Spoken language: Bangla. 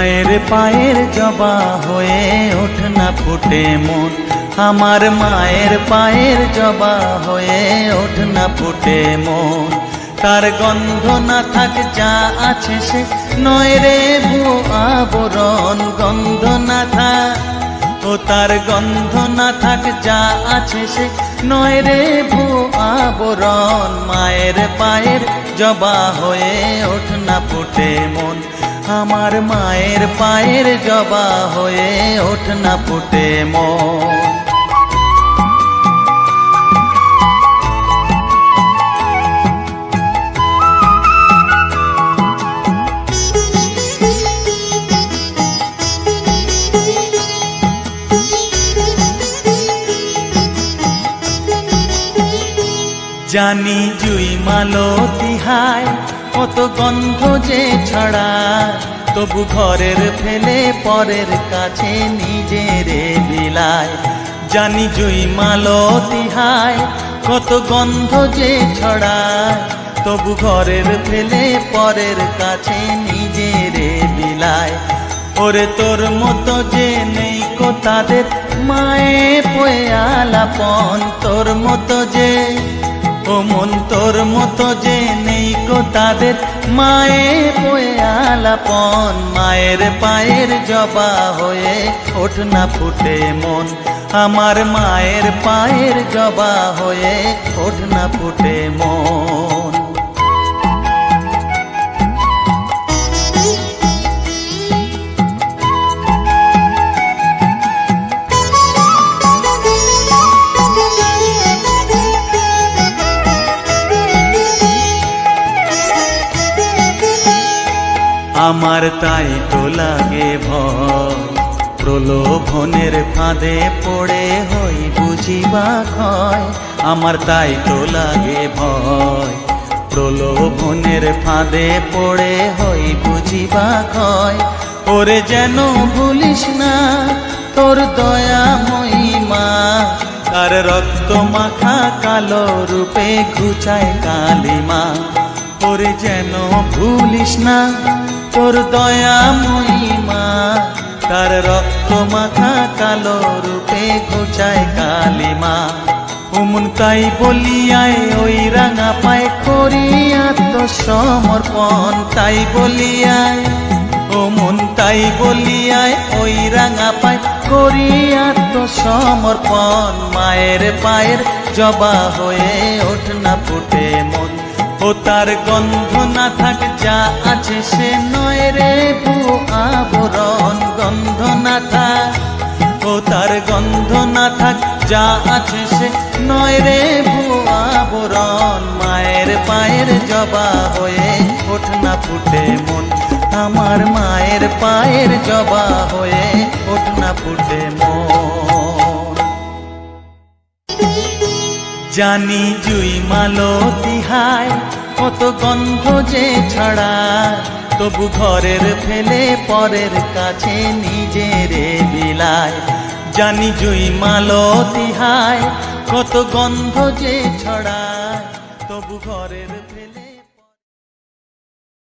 মায়ের পায়ের জবা হয়ে ওঠ না ফুটে মন, আমার মায়ের পায়ের জবা হয়ে ওঠ না ফুটে মন। তার গন্ধ না থাক যা আছে সে নয় রে ভুয়ো আবরণ, গন্ধ না থাক ও তার গন্ধ না থাক যা আছে সে নয় রে ভুয়ো আবরণ। মায়ের পায়ের জবা হয়ে ওঠ না ফুটে মন, আমার মায়ের পায়ের জবা হয়ে ওঠ না ফুটে মন। জানি জুই মালতী হায় কত গন্ধ যে ছড়ায়, তবু ঘরের ফেলে পরের কাছে নিজেরে বিলায়। জানি জুই মালতী হায় কত গন্ধ যে ছড়ায়, তবু ঘরের ফেলে পরের কাছে নিজেরে বিলায়। ওরে তোর মতো যে নেই কো তাদের মায়ে পয়ে আলাপন, তোর মতো যে ও মন তোর মতো যে নেই কো তাদের মায়ে পয়ে আলাপন। মায়ের পায়ের জবা হয়ে ওঠ না ফুটে মন, আমার মায়ের পায়ের জবা হয়ে ওঠ না ফুটে মন। আমার তাই তো লাগে ভয়, প্রলোভনের ফাঁদে পড়ে হই বুঝিবা ক্ষয়। আমার তাই তো লাগে ভয়, প্রলোভনের ফাঁদে পড়ে হই বুঝিবা ক্ষয়। ওরে যেন ভুলিস না তোর দয়া মহিমা, তার রক্ত মাখা কালো রূপে ঘুচায় কালিমা। ওরে যেন ভুলিস না তোর দয়া মহিমা, তার রক্ত মাখা কালো রূপে ঘুচায় কালিমা। ওমন তাই বলিয়ায় ওই রাঙা পায় করি আত্মসমর্পণ, তাই বলিয়ায় ওমন তাই বলিয়ায় ওই রাঙা পায় করি আত্মসমর্পণ। মায়ের পায়ের জবা হয়ে ওঠ না ফুটে মন, ও তার গন্ধ না থাক যা আছে সে নয় রে ভুয়ো আবরণ, গন্ধ না থাক ও তার গন্ধ না থাক যা আছে সে নয় রে ভুয়ো আবরণ। মায়ের পায়ের জবা হয়ে ওঠ না ফুটে মন, আমার মায়ের পায়ের জবা হয়ে ওঠ না ফুটে মন। জানি জুই মালতী হায় কত গন্ধ যে ছড়ায়, তবু ঘরের ফেলে পরের কাছে নিজেরে বিলায়। জানি জুই মালতী হায় কত গন্ধ যে ছড়ায়, তবু ঘরের